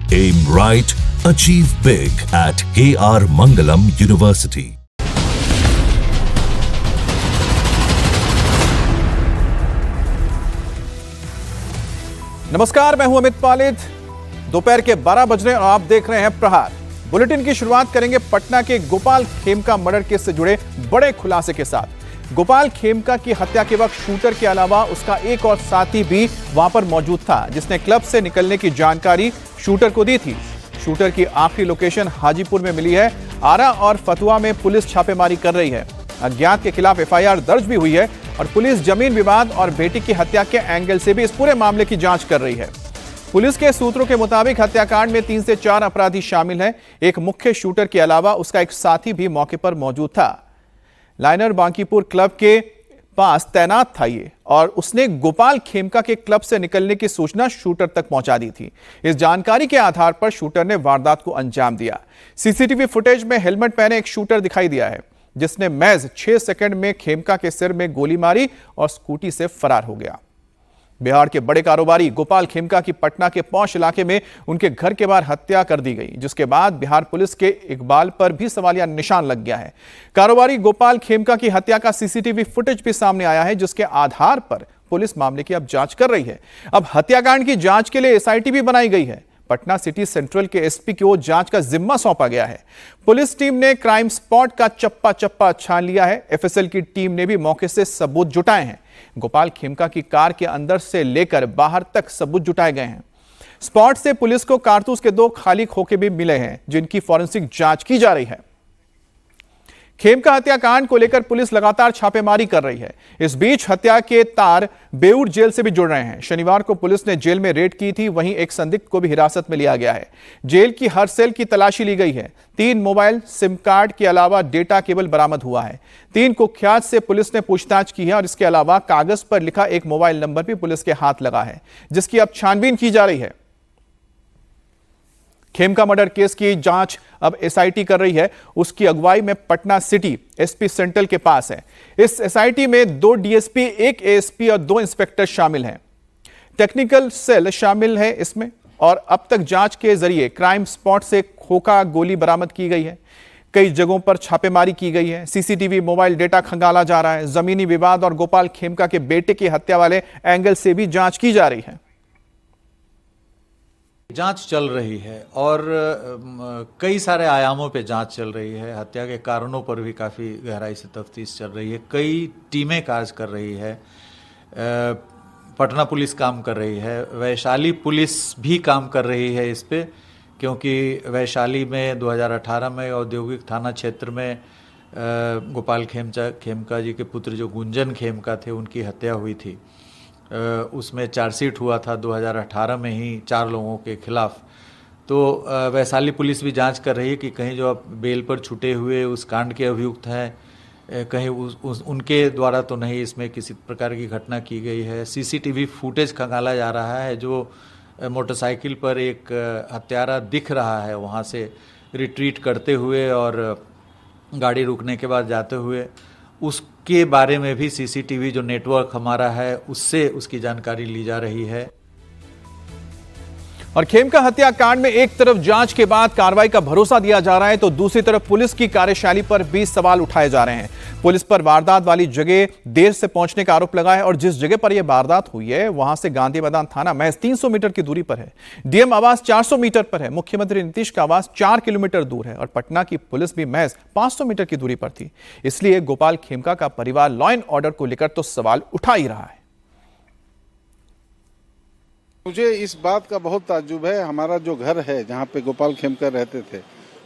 Aim right, achieve big at KR Mangalam University. नमस्कार, मैं हूं अमित पालित। दोपहर के 12 बज रहे हैं और आप देख रहे हैं प्रहार। बुलेटिन की शुरुआत करेंगे पटना के गोपाल खेमका मर्डर केस से जुड़े बड़े खुलासे के साथ। गोपाल खेमका की हत्या के वक्त शूटर के अलावा उसका एक और साथी भी वहां पर मौजूद था, जिसने क्लब से निकलने की जानकारी शूटर को दी थी। शूटर की आखिरी लोकेशन हाजीपुर में मिली है। आरा और फतुआ में पुलिस छापेमारी कर रही है। अज्ञात के खिलाफ एफआईआर दर्ज भी हुई है और पुलिस जमीन विवाद और बेटी की हत्या के एंगल से भी इस पूरे मामले की जांच कर रही है। पुलिस के सूत्रों के मुताबिक हत्याकांड में 3 से 4 अपराधी शामिल हैं। एक मुख्य शूटर के अलावा उसका एक साथी भी मौके पर मौजूद था। लाइनर बांकीपुर क्लब के पास तैनात था ये, और उसने गोपाल खेमका के क्लब से निकलने की सूचना शूटर तक पहुंचा दी थी। इस जानकारी के आधार पर शूटर ने वारदात को अंजाम दिया। सीसीटीवी फुटेज में हेलमेट पहने एक शूटर दिखाई दिया है, जिसने महज 6 सेकंड में खेमका के सिर में गोली मारी और स्कूटी से फरार हो गया। बिहार के बड़े कारोबारी गोपाल खेमका की पटना के पौष इलाके में उनके घर के बाहर हत्या कर दी गई, जिसके बाद बिहार पुलिस के इकबाल पर भी सवालिया निशान लग गया है। कारोबारी गोपाल खेमका की हत्या का सीसीटीवी फुटेज भी सामने आया है, जिसके आधार पर पुलिस मामले की अब जांच कर रही है। अब हत्याकांड की जांच के लिए एसआईटी भी बनाई गई है। पटना सिटी सेंट्रल के एसपी को जांच का जिम्मा सौंपा गया है। पुलिस टीम ने क्राइम स्पॉट का चप्पा चप्पा छान लिया है। एफएसएल की टीम ने भी मौके से सबूत जुटाए हैं। गोपाल खेमका की कार के अंदर से लेकर बाहर तक सबूत जुटाए गए हैं। स्पॉट से पुलिस को कारतूस के 2 खाली खोखे भी मिले हैं, जिनकी फॉरेंसिक जांच की जा रही है। खेमका हत्याकांड को लेकर पुलिस लगातार छापेमारी कर रही है। इस बीच हत्या के तार बेऊर जेल से भी जुड़ रहे हैं। शनिवार को पुलिस ने जेल में रेड की थी, वहीं एक संदिग्ध को भी हिरासत में लिया गया है। जेल की हर सेल की तलाशी ली गई है। 3 मोबाइल सिम कार्ड के अलावा डेटा केबल बरामद हुआ है। 3 कुख्यात से पुलिस ने पूछताछ की है और इसके अलावा कागज पर लिखा एक मोबाइल नंबर भी पुलिस के हाथ लगा है, जिसकी अब छानबीन की जा रही है। खेमका मर्डर केस की जांच अब एसआईटी कर रही है। उसकी अगुवाई में पटना सिटी एसपी सेंट्रल के पास है। इस एसआईटी में 2 डीएसपी, 1 एएसपी और 2 इंस्पेक्टर शामिल हैं। टेक्निकल सेल शामिल है इसमें, और अब तक जांच के जरिए क्राइम स्पॉट से खोखा गोली बरामद की गई है। कई जगहों पर छापेमारी की गई है। सीसीटीवी, मोबाइल डेटा खंगाला जा रहा है। जमीनी विवाद और गोपाल खेमका के बेटे की हत्या वाले एंगल से भी जांच की जा रही है। जांच चल रही है और कई सारे आयामों पे जांच चल रही है। हत्या के कारणों पर भी काफ़ी गहराई से तफ्तीश चल रही है। कई टीमें कार्य कर रही है। पटना पुलिस काम कर रही है, वैशाली पुलिस भी काम कर रही है इस पे, क्योंकि वैशाली में 2018 में औद्योगिक थाना क्षेत्र में गोपाल खेमका जी के पुत्र जो गुंजन खेमका थे, उनकी हत्या हुई थी। उसमें चार्जशीट हुआ था 2018 में ही 4 लोगों के खिलाफ। तो वैशाली पुलिस भी जांच कर रही है कि कहीं जो अब बेल पर छूटे हुए उस कांड के अभियुक्त हैं, कहीं उनके द्वारा तो नहीं इसमें किसी प्रकार की घटना की गई है। सीसीटीवी फुटेज खंगाला जा रहा है। जो मोटरसाइकिल पर एक हत्यारा दिख रहा है वहाँ से रिट्रीट करते हुए और गाड़ी रुकने के बाद जाते हुए, उसके बारे में भी सीसीटीवी जो नेटवर्क हमारा है उससे उसकी जानकारी ली जा रही है। और खेमका हत्याकांड में एक तरफ जांच के बाद कार्रवाई का भरोसा दिया जा रहा है, तो दूसरी तरफ पुलिस की कार्यशैली पर भी सवाल उठाए जा रहे हैं। पुलिस पर वारदात वाली जगह देर से पहुंचने का आरोप लगा है, और जिस जगह पर यह वारदात हुई है वहां से गांधी मैदान थाना महज 300 मीटर की दूरी पर है। डीएम आवास 400 मीटर पर है। मुख्यमंत्री नीतीश का आवास 4 किलोमीटर दूर है, और पटना की पुलिस भी महज 500 मीटर की दूरी पर थी। इसलिए गोपाल खेमका का परिवार लॉ एंड ऑर्डर को लेकर तो सवाल उठा ही रहा है। मुझे इस बात का बहुत ताज्जुब है। हमारा जो घर है जहाँ पे गोपाल खेमका रहते थे,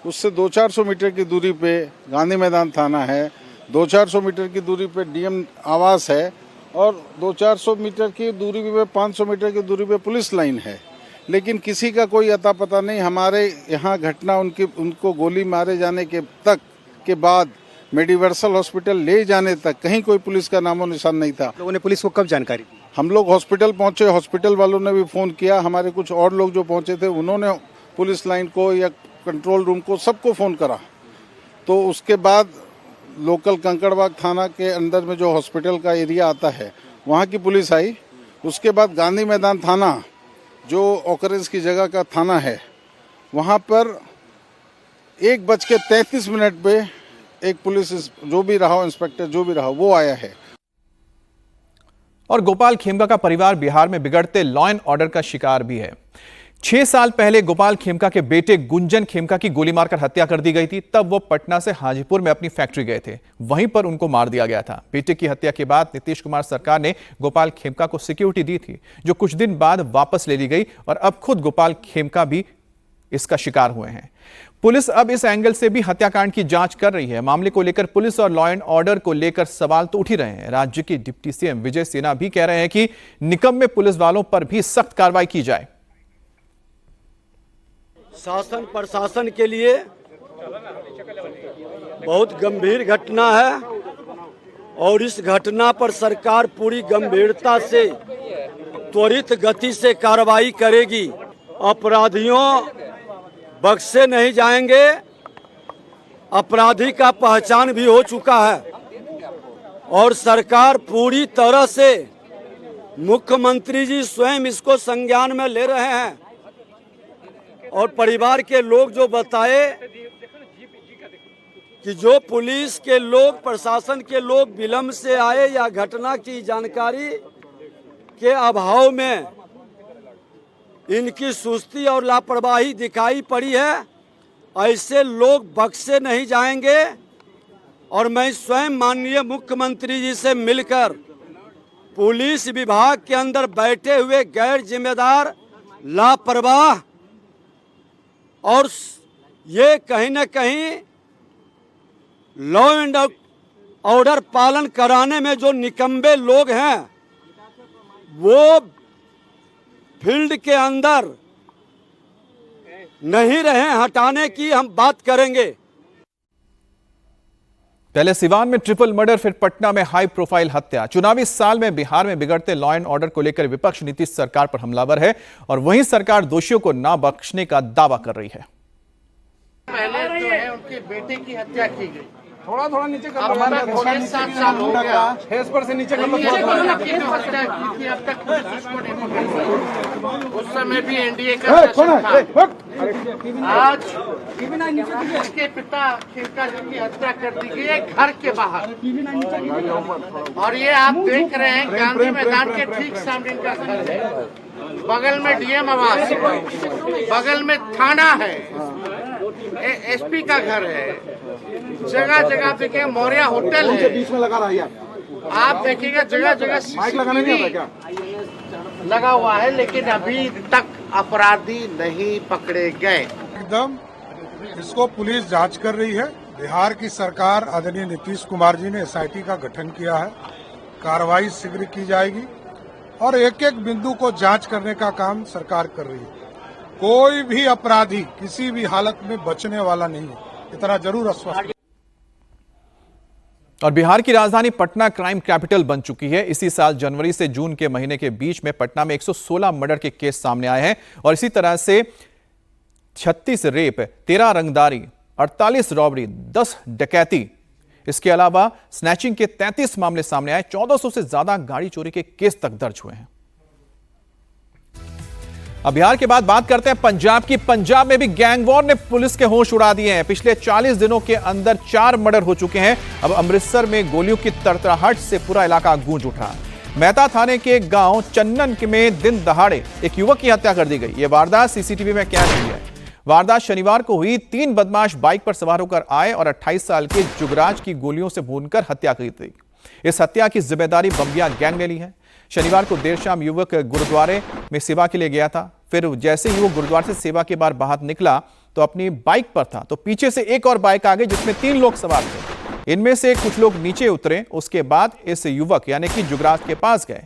उससे 200-400 मीटर की दूरी पे गांधी मैदान थाना है, 200-400 मीटर की दूरी पे डीएम आवास है, और 200-400 मीटर की दूरी पे 500 मीटर की दूरी पे पुलिस लाइन है। लेकिन किसी का कोई अता पता नहीं। हमारे यहाँ घटना उनको गोली मारे जाने के बाद मेडिवर्सल हॉस्पिटल ले जाने तक कहीं कोई पुलिस का नामो निशान नहीं था। लोगों ने पुलिस को कब जानकारी दी? हम लोग हॉस्पिटल पहुंचे, हॉस्पिटल वालों ने भी फ़ोन किया। हमारे कुछ और लोग जो पहुंचे थे उन्होंने पुलिस लाइन को या कंट्रोल रूम को सबको फ़ोन करा। तो उसके बाद लोकल कंकड़बाग थाना के अंदर में जो हॉस्पिटल का एरिया आता है वहाँ की पुलिस आई। उसके बाद गांधी मैदान थाना जो ऑकरेंस की जगह का थाना है वहाँ पर 1:33 पे एक पुलिस जो भी रहा हो, इंस्पेक्टर जो भी रहा हो, वो आया है। और गोपाल खेमका का परिवार बिहार में बिगड़ते लॉ एंड ऑर्डर का शिकार भी है। 6 साल पहले गोपाल खेमका के बेटे गुंजन खेमका की गोली मारकर हत्या कर दी गई थी। तब वो पटना से हाजीपुर में अपनी फैक्ट्री गए थे, वहीं पर उनको मार दिया गया था। बेटे की हत्या के बाद नीतीश कुमार सरकार ने गोपाल खेमका को सिक्योरिटी दी थी, जो कुछ दिन बाद वापस ले ली गई और अब खुद गोपाल खेमका भी इसका शिकार हुए हैं। पुलिस अब इस एंगल से भी हत्याकांड की जांच कर रही है। मामले को लेकर पुलिस और लॉ एंड ऑर्डर को लेकर सवाल तो उठ ही रहे हैं। राज्य के डिप्टी सीएम विजय सिन्हा भी कह रहे हैं कि निकम्मे पुलिस वालों पर भी सख्त कार्रवाई की जाए। शासन प्रशासन के लिए बहुत गंभीर घटना है और इस घटना पर सरकार पूरी गंभीरता से त्वरित गति से कार्रवाई करेगी। अपराधियों बख्शे नहीं जाएंगे। अपराधी का पहचान भी हो चुका है और सरकार पूरी तरह से, मुख्यमंत्री जी स्वयं इसको संज्ञान में ले रहे हैं। और परिवार के लोग जो बताए कि जो पुलिस के लोग, प्रशासन के लोग विलंब से आए या घटना की जानकारी के अभाव में इनकी सुस्ती और लापरवाही दिखाई पड़ी है, ऐसे लोग बख्शे नहीं जाएंगे। और मैं स्वयं माननीय मुख्यमंत्री जी से मिलकर पुलिस विभाग के अंदर बैठे हुए गैर जिम्मेदार, लापरवाह और ये कहीं न कहीं लॉ एंड ऑर्डर पालन कराने में जो निकम्बे लोग हैं, वो फील्ड के अंदर नहीं रहे, हटाने की हम बात करेंगे। पहले सिवान में ट्रिपल मर्डर, फिर पटना में हाई प्रोफाइल हत्या। चुनावी साल में बिहार में बिगड़ते लॉ एंड ऑर्डर को लेकर विपक्ष नीतीश सरकार पर हमलावर है और वहीं सरकार दोषियों को ना बख्शने का दावा कर रही है। पहले जो है उनके बेटे की हत्या की गई। थोड़ा नीचे कर अब तक 6-7 साल हो गया। फेस पर से नीचे कर लो। जो हत्या की थी अब तक पुलिस उसको नहीं पकड़ी। उस समय भी एनडीए का शासन था। आज उसके पिता खेमका जी की हत्या कर दी गई है घर के बाहर। और ये आप देख रहे हैं गांधी मैदान के ठीक सामने इनका घर है, बगल में डीएम आवास, बगल में थाना है, एसपी का घर है, जगह जगह देखिए मौर्या होटल है, बीच में लगा रहा है। आप देखिएगा जगह जगह माइक लगाने नहीं आता क्या? लगा हुआ है, लेकिन अभी तक अपराधी नहीं पकड़े गए। एकदम इसको पुलिस जांच कर रही है। बिहार की सरकार आदरणीय नीतीश कुमार जी ने एसआईटी का गठन किया है, कार्रवाई शीघ्र की जाएगी और एक एक बिंदु को जांच करने का काम सरकार कर रही है। कोई भी अपराधी किसी भी हालत में बचने वाला नहीं है, इतना जरूर आश्वस्त। और बिहार की राजधानी पटना क्राइम कैपिटल बन चुकी है। इसी साल जनवरी से जून के महीने के बीच में पटना में 116 मर्डर के केस सामने आए हैं और इसी तरह से 36 रेप, 13 रंगदारी, 48 रॉबरी, 10 डकैती, इसके अलावा स्नैचिंग के 33 मामले सामने आए। 1400 से ज्यादा गाड़ी चोरी के केस तक दर्ज हुए हैं। अब बिहार के बाद बात करते हैं पंजाब की। पंजाब में भी गैंग वॉर ने पुलिस के होश उड़ा दिए हैं। पिछले 40 दिनों के अंदर 4 मर्डर हो चुके हैं। अब अमृतसर में गोलियों की तड़तड़ाहट से पूरा इलाका गूंज उठा। मेहता थाने के गांव चन्नन में दिन दहाड़े एक युवक की हत्या कर दी गई। यह वारदात सीसीटीवी में कैद हुई है। वारदात शनिवार को हुई। 3 बदमाश बाइक पर सवार होकर आए और 28 साल के जुगराज की गोलियों से भूनकर हत्या की गई। इस हत्या की जिम्मेदारी बम्बिया गैंग ने ली है। शनिवार को देर शाम युवक गुरुद्वारे में सेवा के लिए गया था। फिर जैसे ही वो गुरुद्वारे से सेवा के बाद बाहर निकला तो अपनी बाइक पर था तो पीछे से एक और बाइक आ गई जिसमें 3 लोग सवार थे। इनमें से कुछ लोग नीचे उतरे। उसके बाद इस युवक यानी कि जुगराज के पास गए।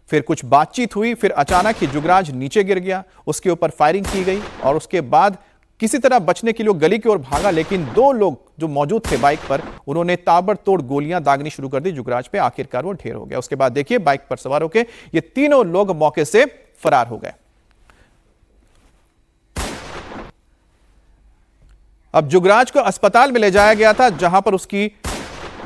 फिर कुछ बातचीत हुई। फिर अचानक ही जुगराज नीचे गिर गया। उसके ऊपर फायरिंग की गई और उसके बाद किसी तरह बचने के लिए गली की ओर भागा, लेकिन 2 लोग जो मौजूद थे बाइक पर, उन्होंने ताबड़तोड़ गोलियां दागनी शुरू कर दी जुगराज पे। आखिरकार वो ढेर हो गया। उसके बाद देखिए बाइक पर सवार होकर ये तीनों लोग मौके से फरार हो गए। अब जुगराज को अस्पताल में ले जाया गया था जहां पर उसकी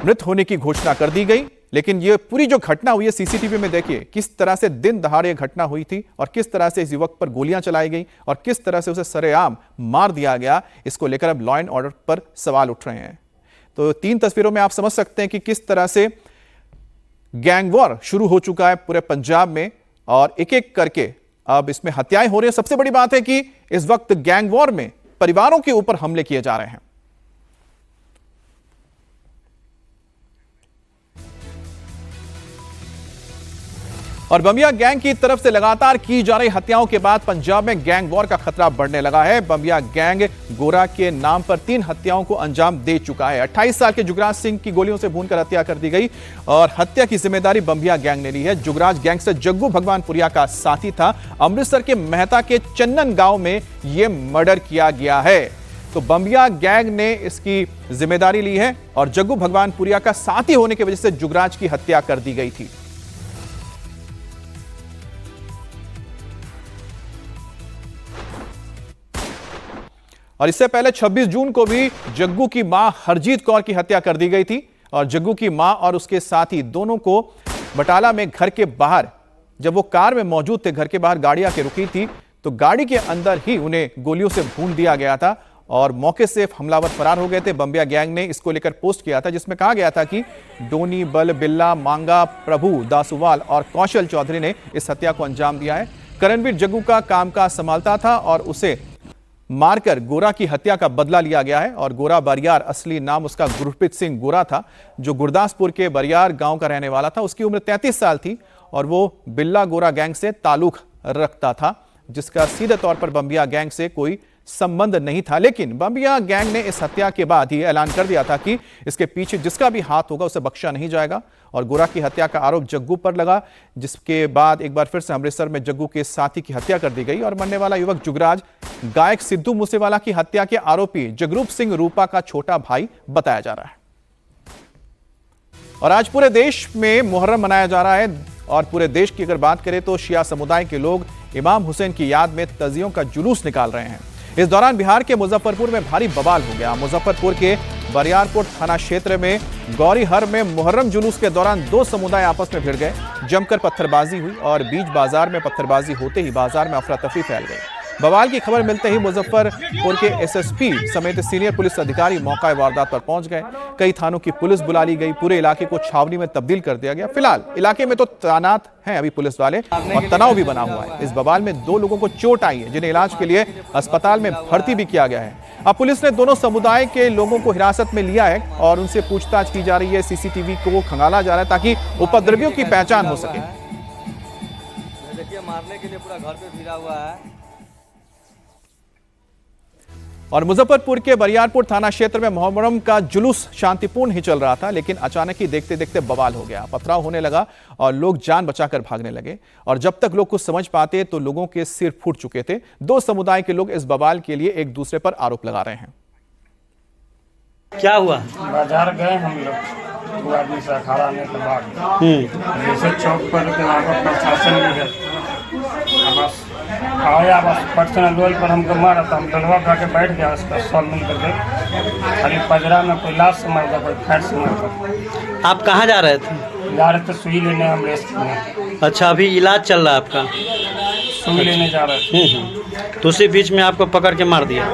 मृत होने की घोषणा कर दी गई, लेकिन ये पूरी जो घटना हुई है सीसीटीवी में देखिए किस तरह से दिन दहाड़े ये घटना हुई थी और किस तरह से इस युवक पर गोलियां चलाई गई और किस तरह से उसे सरेआम मार दिया गया। इसको लेकर अब लॉ एंड ऑर्डर पर सवाल उठ रहे हैं। तो 3 तस्वीरों में आप समझ सकते हैं कि किस तरह से गैंग वॉर शुरू हो चुका है पूरे पंजाब में और एक एक करके अब इसमें हत्याएं हो रही हैं। सबसे बड़ी बात है कि इस वक्त गैंग वॉर में परिवारों के ऊपर हमले किए जा रहे हैं। और बमिया गैंग की तरफ से लगातार की जा रही हत्याओं के बाद पंजाब में गैंग वॉर का खतरा बढ़ने लगा है। बमिया गैंग गोरा के नाम पर 3 हत्याओं को अंजाम दे चुका है। 28 साल के जुगराज सिंह की गोलियों से भूनकर हत्या कर दी गई और हत्या की जिम्मेदारी बमिया गैंग ने ली है। जुगराज गैंगस्टर जग्गू भगवानपुरिया का साथी था। अमृतसर के मेहता के चन्नन गांव में यह मर्डर किया गया है। तो बमिया गैंग ने इसकी जिम्मेदारी ली है और जग्गू भगवानपुरिया का साथी होने की वजह से जुगराज की हत्या कर दी गई थी। और इससे पहले 26 जून को भी जग्गू की मां हरजीत कौर की हत्या कर दी गई थी और जग्गू की मां और उसके साथी दोनों को बटाला में घर के बाहर, जब वो कार में मौजूद थे, घर के बाहर गाड़ी आके रुकी थी तो गाड़ी के अंदर ही उन्हें गोलियों से भून दिया गया था और मौके से हमलावर फरार हो गए थे। बमिया गैंग ने इसको लेकर पोस्ट किया था जिसमें कहा गया था कि डोनी, बल, बिल्ला, मांगा, प्रभु, दासूवाल और कौशल चौधरी ने इस हत्या को अंजाम दिया है। करणवीर जग्गू का कामकाज संभालता था और उसे मारकर गोरा की हत्या का बदला लिया गया है। और गोरा बरियार, असली नाम उसका गुरप्रीत सिंह गोरा था, जो गुरदासपुर के बरियार गांव का रहने वाला था। उसकी उम्र 33 साल थी और वो बिल्ला गोरा गैंग से ताल्लुक रखता था, जिसका सीधे तौर पर बमिया गैंग से कोई संबंध नहीं था। लेकिन बमिया गैंग ने इस हत्या के बाद ही ऐलान कर दिया था कि इसके पीछे जिसका भी हाथ होगा उसे बख्शा नहीं जाएगा और गोरा की हत्या का आरोप जग्गू पर लगा, जिसके बाद एक बार फिर से अमृतसर में जग्गू के साथी की हत्या कर दी गई और मरने वाला युवक जुगराज गायक सिद्धू मूसेवाला की हत्या के आरोपी जगरूप सिंह रूपा का छोटा भाई बताया जा रहा है। और आज पूरे देश में मुहर्रम मनाया जा रहा है और पूरे देश की अगर बात करें तो शिया समुदाय के लोग इमाम हुसैन की याद में तजियों का जुलूस निकाल रहे हैं। इस दौरान बिहार के मुजफ्फरपुर में भारी बवाल हो गया। मुजफ्फरपुर के बरियारपुर थाना क्षेत्र में गौरीहर में मुहर्रम जुलूस के दौरान 2 समुदाय आपस में भिड़ गए। जमकर पत्थरबाजी हुई और बीच बाजार में पत्थरबाजी होते ही बाजार में अफरा तफरी फैल गई। बवाल की खबर मिलते ही मुजफ्फरपुर के एसएसपी समेत सीनियर पुलिस अधिकारी मौका वारदात पर पहुंच गए। कई थानों की पुलिस बुला ली गई। पूरे इलाके को छावनी में तब्दील कर दिया गया। फिलहाल इलाके में तो तैनात हैं अभी पुलिस वाले और तनाव भी बना हुआ है। इस बवाल में 2 लोगों को चोट आई है, जिन्हें इलाज के लिए अस्पताल में भर्ती भी किया गया है। अब पुलिस ने दोनों समुदाय के लोगों को हिरासत में लिया है और उनसे पूछताछ की जा रही है। सीसीटीवी को खंगाला जा रहा है ताकि उपद्रवियों की पहचान हो सके। देखिए, मारने के लिए पूरा घर पे भिड़ा हुआ है। और मुजफ्फरपुर के बरियारपुर थाना क्षेत्र में मुहर्रम का जुलूस शांतिपूर्ण ही चल रहा था, लेकिन अचानक ही देखते देखते बवाल हो गया। पथराव होने लगा और लोग जान बचाकर भागने लगे और जब तक लोग कुछ समझ पाते तो लोगों के सिर फूट चुके थे। 2 समुदाय के लोग इस बवाल के लिए एक दूसरे पर आरोप लगा रहे हैं। क्या हुआ? बाजार गए हम लोग, 2 आदमी से अखाड़ा आने के बाद जैसे चौक पर वहाँ पर प्रशासन भी है, बस आया, बस पर्सनल लोल पर हमको मारा तो हम डलवा खा के बैठ गया। उसका सॉल मिल करके खाली पजरा में कोई लाश से मारता, कोई फैट से मारता। आप कहाँ जा रहे थे? जा रहे थे सुई लेने हम। अच्छा, अभी इलाज चल रहा है आपका? सुई लेने जा रहे थे तो उसी बीच में आपको पकड़ के मार दिया।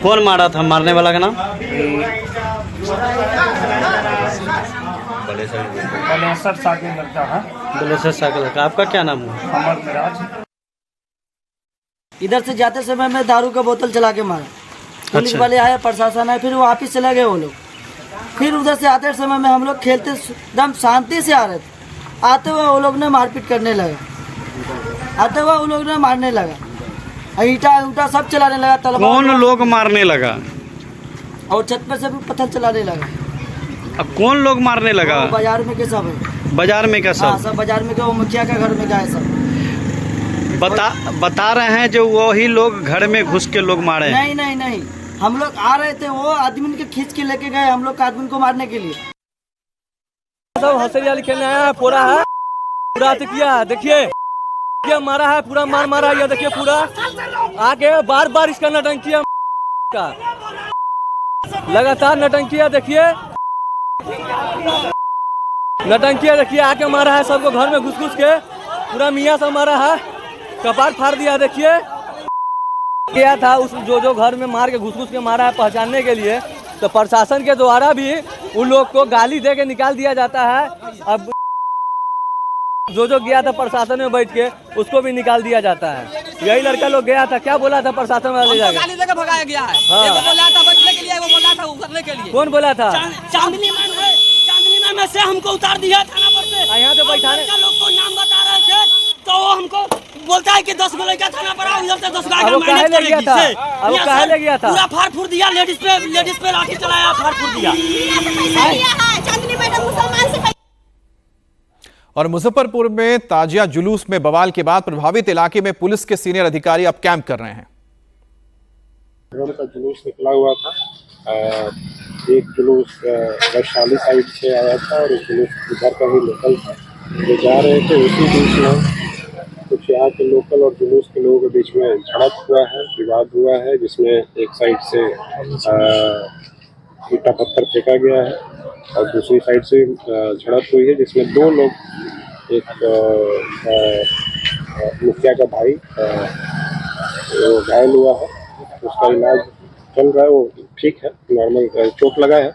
कौन मारा था मारने वाला का नाम? बलेसर साकिब लड़का है। बलेसर साकिब लड़का। आपका क्या नाम है? अमर मिराज। इधर से जाते समय मैं दारू का बोतल चला के मारा। पुलिस अच्छा। वाले आए, प्रशासन आए, फिर वापिस चले गए वो लोग। फिर उधर से आते समय में हम लोग खेलते एकदम शांति से आ रहे थे। आते हुए वो लोग ने मारपीट करने लगे, आते हुए वो लोग ने मारने लगा, ईटा उटा सब चलाने लगा। तलवार कौन लोग मारने लगा? और छत पर से भी पत्थर चलाने लगा। अब कौन लोग मारने लगा? बाजार में के सब है। बाजार में का सब? सब बाजार में का, वो मुखिया का घर में का है सब। बता रहे हैं जो वही लोग घर में घुस के लोग मारे हैं? नहीं नहीं नहीं, हम लोग आ रहे थे, वो आदमी के खींच के लेके गए हम लोग आदमी को मारने के लिए। सब हंसरिया खेलने आया है, पूरा है, पूरा किया देखिए, क्या मारा है, पूरा मारा है। देखिए पूरा आके बार बार इसका नटंकिया का लगातार नटंकिया देखिए। नटंकी देखिए आके मारा है सबको, घर में घुस घुस के पूरा मियाँ सब मारा है, कपाट फाड़ दिया। देखिए क्या था उस जो घर में मार के घुस घुस के मारा है पहचानने के लिए, तो प्रशासन के द्वारा भी उन लोग को गाली दे के निकाल दिया जाता है। अब जो गया था प्रशासन में बैठ के उसको भी निकाल दिया जाता है। यही लड़का लोग गया था, क्या बोला था प्रशासन वाले जाके गाली देकर भगाया गया है। हाँ। वो बोला था बचने के लिए, वो बोला था उतरने के लिए। कौन बोला था? चांदनी मैम में से हमको उतार दिया थाना पर से। यहाँ पे बैठाने लोग को नाम बता रहे थे तो वो हमको बोलता है कि 10 गो लड़का थाना पर आओ, इधर से 10 गाय वो काहे ले गया था? वो काहे ले गया था? पूरा फाड़ फूड़ दिया, लेडीज पे लाठी चलाया, फाड़ फूड़ दिया। चांदनी मैडम मुसलमान से। और मुजफ्फरपुर में ताजिया जुलूस में बवाल के बाद प्रभावित इलाके में पुलिस के सीनियर अधिकारी अब कैंप कर रहे हैं। का जुलूस निकला हुआ था, एक जुलूस वैशाली साइड से आया था और एक जुलूस इधर का ही लोकल था। जो जा रहे थे उसी बीच में कुछ यहाँ के लोकल और जुलूस के लोगों के बीच में झड़प हुआ है, विवाद हुआ है, जिसमें एक साइड से ईटा पत्थर फेंका गया है और दूसरी साइड से झड़प हुई है, जिसमें 2 लोग, एक मुखिया का भाई वो घायल हुआ है, उसका इलाज चल रहा है, वो ठीक है, नॉर्मल चोट लगा है।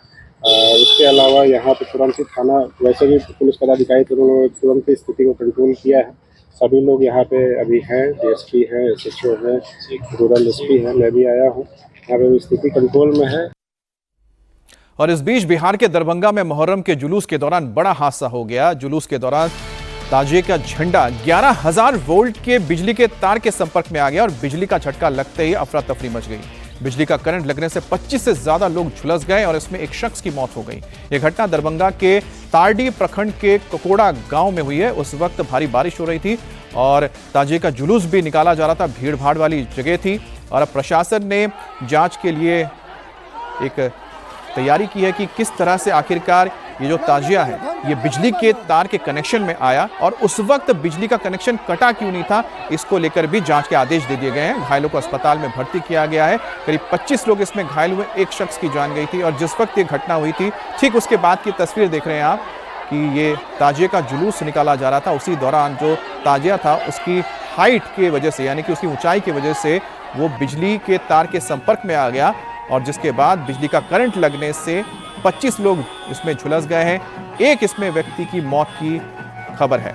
उसके अलावा यहाँ पे तुरंत ही थाना, वैसे भी पुलिस पदाधिकारी थे, उन्होंने तुरंत ही स्थिति को कंट्रोल किया है। सभी लोग यहाँ पे अभी हैं, डीएसपी है, एसएचओ है, रूरल एसपी है, मैं भी आया हूँ, यहाँ पे स्थिति कंट्रोल में है। और इस बीच बिहार के दरभंगा में मुहर्रम के जुलूस के दौरान बड़ा हादसा हो गया। जुलूस के दौरान ताजिए का झंडा 11,000 वोल्ट के बिजली के तार के संपर्क में आ गया और बिजली का झटका लगते ही अफरा तफरी मच गई। बिजली का करंट लगने से 25 से ज्यादा लोग झुलस गए और इसमें एक शख्स की मौत हो गई। यह घटना दरभंगा के तारडी प्रखंड के ककोड़ा गांव में हुई है। उस वक्त भारी बारिश हो रही थी और ताजिए का जुलूस भी निकाला जा रहा था, भीड़ भाड़ वाली जगह थी और अब प्रशासन ने जांच के लिए एक तैयारी की है कि किस तरह से आखिरकार ये जो ताजिया है ये बिजली के तार के कनेक्शन में आया और उस वक्त बिजली का कनेक्शन कटा क्यों नहीं था, इसको लेकर भी जांच के आदेश दे दिए गए हैं। घायलों को अस्पताल में भर्ती किया गया है। करीब 25 लोग इसमें घायल हुए, एक शख्स की जान गई थी और जिस वक्त ये घटना हुई थी ठीक उसके बाद की तस्वीर देख रहे हैं आप कि ये ताजिया का जुलूस निकाला जा रहा था। उसी दौरान जो ताजिया था उसकी हाइट की वजह से, यानी कि उसकी ऊंचाई की वजह से वो बिजली के तार के संपर्क में आ गया और जिसके बाद बिजली का करंट लगने से 25 लोग इसमें झुलस गए हैं। एक इसमें व्यक्ति की मौत की खबर है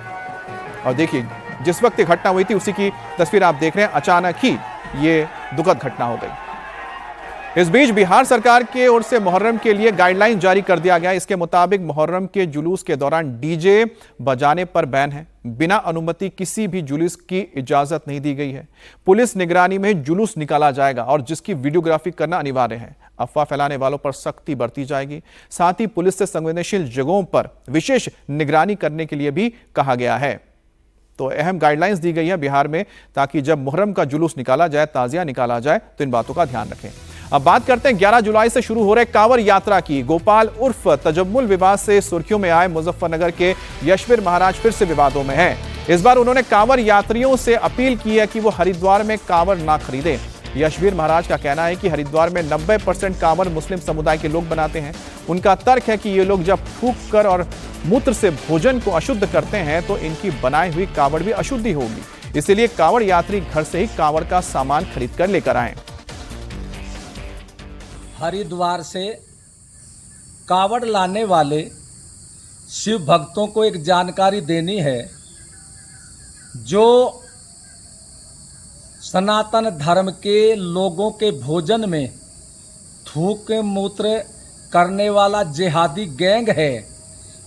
और देखिए जिस वक्त ये घटना हुई थी उसी की तस्वीर आप देख रहे हैं। अचानक ही ये दुखद घटना हो गई। इस बीच बिहार सरकार की ओर से मुहर्रम के लिए गाइडलाइन जारी कर दिया गया। इसके मुताबिक मुहर्रम के जुलूस के दौरान डीजे बजाने पर बैन है। बिना अनुमति किसी भी जुलूस की इजाजत नहीं दी गई है। पुलिस निगरानी में जुलूस निकाला जाएगा और जिसकी वीडियोग्राफी करना अनिवार्य है। अफवाह फैलाने वालों पर सख्ती बरती जाएगी। साथ ही पुलिस से संवेदनशील जगहों पर विशेष निगरानी करने के लिए भी कहा गया है। तो अहम गाइडलाइंस दी गई है बिहार में ताकि जब मुहर्रम का जुलूस निकाला जाए, ताजिया निकाला जाए तो इन बातों का ध्यान रखें। अब बात करते हैं 11 जुलाई से शुरू हो रहे कांवड़ यात्रा की। गोपाल उर्फ तजम्मुल विवाद से सुर्खियों में आए मुजफ्फरनगर के यशवीर महाराज फिर से विवादों में हैं। इस बार उन्होंने कांवड़ यात्रियों से अपील की है कि वो हरिद्वार में कांवड़ ना खरीदें। यशवीर महाराज का कहना है कि हरिद्वार में 90% कांवड़ मुस्लिम समुदाय के लोग बनाते हैं। उनका तर्क है कि ये लोग जब थूक कर और मूत्र से भोजन को अशुद्ध करते हैं तो इनकी बनाई हुई कांवड़ भी अशुद्धि होगी। इसलिए कांवड़ यात्री घर से ही कांवड़ का सामान खरीद कर लेकर आए। हरिद्वार से कांवड़ लाने वाले शिव भक्तों को एक जानकारी देनी है। जो सनातन धर्म के लोगों के भोजन में थूक मूत्र करने वाला जिहादी गैंग है,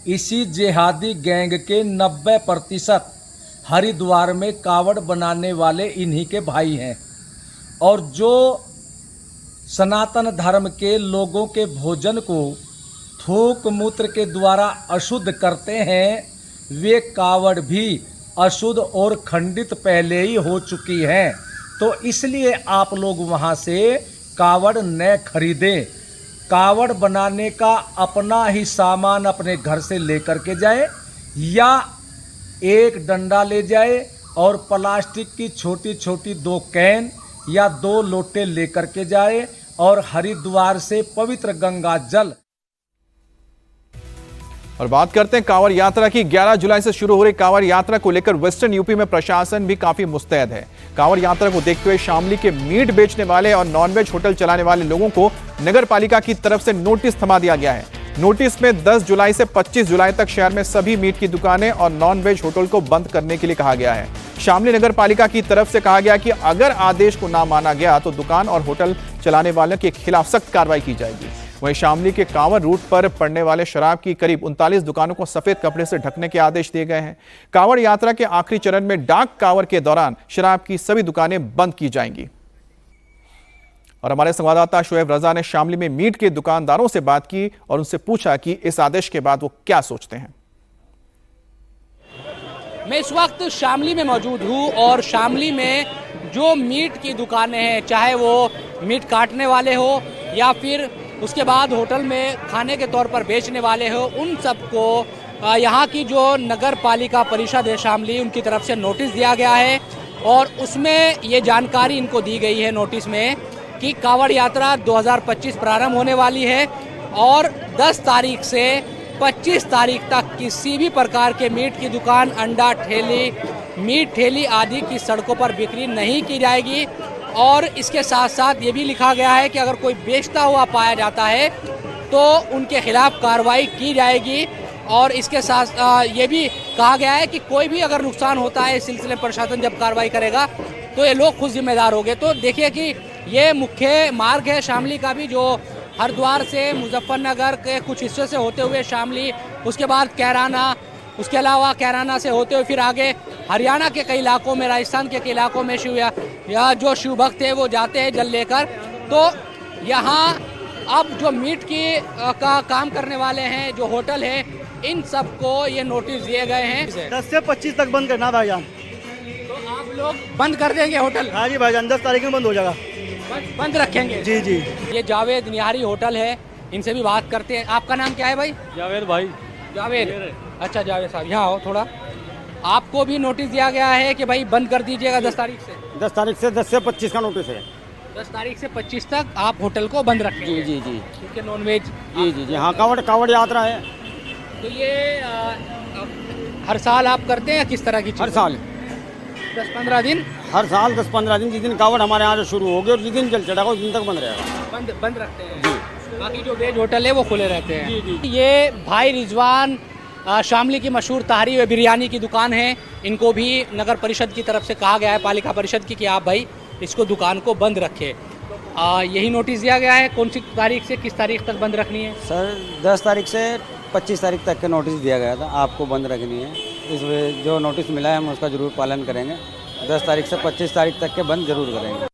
इसी जिहादी गैंग के 90% हरिद्वार में कांवड़ बनाने वाले इन्हीं के भाई हैं। और जो सनातन धर्म के लोगों के भोजन को थूक मूत्र के द्वारा अशुद्ध करते हैं, वे कांवड़ भी अशुद्ध और खंडित पहले ही हो चुकी हैं। तो इसलिए आप लोग वहाँ से कांवड़ न खरीदें। कांवड़ बनाने का अपना ही सामान अपने घर से लेकर के जाए या एक डंडा ले जाए और प्लास्टिक की छोटी छोटी 2 कैन या 2 लोटे लेकर के जाए और हरिद्वार से पवित्र गंगा जल। और बात करते हैं कांवड़ यात्रा की। 11 जुलाई से शुरू हो रही कांवड़ यात्रा को लेकर वेस्टर्न यूपी में प्रशासन भी काफी मुस्तैद है। कांवड़ यात्रा को देखते हुए शामली के मीट बेचने वाले और नॉनवेज होटल चलाने वाले लोगों को नगर पालिका की तरफ से नोटिस थमा दिया गया है। नोटिस में 10 जुलाई से 25 जुलाई तक शहर में सभी मीट की दुकानें और नॉनवेज होटल को बंद करने के लिए कहा गया है। शामली नगर पालिका की तरफ से कहा गया कि अगर आदेश को ना माना गया तो दुकान और होटल चलाने वालों के खिलाफ सख्त कार्रवाई की जाएगी। वहीं शामली के कांवड़ रूट पर पड़ने वाले शराब की करीब 39 दुकानों को सफेद कपड़े से ढकने के आदेश दिए गए हैं। कांवड़ यात्रा के आखिरी चरण में डाक कांवड़ के दौरान शराब की सभी दुकानें बंद की जाएंगी। और हमारे संवाददाता शोएब रजा ने शामली में मीट के दुकानदारों से बात की और उनसे पूछा कि इस आदेश के बाद वो क्या सोचते हैं। मैं इस वक्त शामली में मौजूद हूँ और शामली में जो मीट की दुकानें हैं, चाहे वो मीट काटने वाले हो या फिर उसके बाद होटल में खाने के तौर पर बेचने वाले हो, उन सबको यहाँ की जो नगर पालिका परिषद है शामली, उनकी तरफ से नोटिस दिया गया है। और उसमें ये जानकारी इनको दी गई है नोटिस में कि कांवड़ यात्रा 2025 प्रारंभ होने वाली है और 10 तारीख से 25 तारीख तक किसी भी प्रकार के मीट की दुकान, अंडा ठेली, मीट ठेली आदि की सड़कों पर बिक्री नहीं की जाएगी। और इसके साथ साथ ये भी लिखा गया है कि अगर कोई बेचता हुआ पाया जाता है तो उनके खिलाफ कार्रवाई की जाएगी। और इसके साथ ये भी कहा गया है कि कोई भी अगर नुकसान होता है इस सिलसिले में प्रशासन जब कार्रवाई करेगा तो ये लोग खुद जिम्मेदार होंगे। तो देखिए कि ये मुख्य मार्ग है शामली का भी, जो हरिद्वार से मुजफ्फरनगर के कुछ हिस्से से होते हुए शामली, उसके बाद कैराना, उसके अलावा कैराना से होते हुए फिर आगे हरियाणा के कई इलाकों में, राजस्थान के कई इलाकों में या जो शिव भक्त है वो जाते हैं जल लेकर। तो यहाँ अब जो मीट की का काम करने वाले हैं, जो होटल है, इन सबको ये नोटिस दिए गए हैं 10 से 25 तक बंद करना भाईजान। तो आप लोग बंद कर देंगे होटल? हाँ जी भाईजान, 10 तारीख में बंद हो जाएगा। बंद रखेंगे? जी जी। ये जावेद निहारी होटल है, इनसे भी बात करते हैं। आपका नाम क्या है भाई? जावेद भाई। जावेद, अच्छा जावेद साहब यहाँ आओ थोड़ा। आपको भी नोटिस दिया गया है कि भाई बंद कर दीजिएगा 10 तारीख से? 10 तारीख से 10 से 25 का नोटिस है। 10 तारीख से 25 तक आप होटल को बंद रखेंगे? जी जी जी। क्योंकि नॉनवेज। जी जी जी हाँ, कांवड़ यात्रा है। तो ये हर साल आप करते हैं किस तरह की चीज़? हर साल 10-15 दिन? हर साल 10-15 दिन। जिस दिन कांवड़ हमारे यहाँ से शुरू होगी और जिस दिन जल चढ़ेगा उस दिन तक बंद रहेगा। बंद रखते हैं जी। बाकी जो वेज होटल है वो खुले रहते हैं। जी जी। ये भाई रिजवान शामली की मशहूर तहरी व बिरयानी की दुकान है, इनको भी नगर परिषद की तरफ से कहा गया है, पालिका परिषद की, कि आप भाई इसको दुकान को बंद रखें। यही नोटिस दिया गया है। कौन सी तारीख से किस तारीख तक बंद रखनी है? सर 10 तारीख से 25 तारीख तक का नोटिस दिया गया था, आपको बंद रखनी है। इस जो नोटिस मिला है हम उसका जरूर पालन करेंगे। 10 तारीख से 25 तारीख तक के बंद जरूर करेंगे।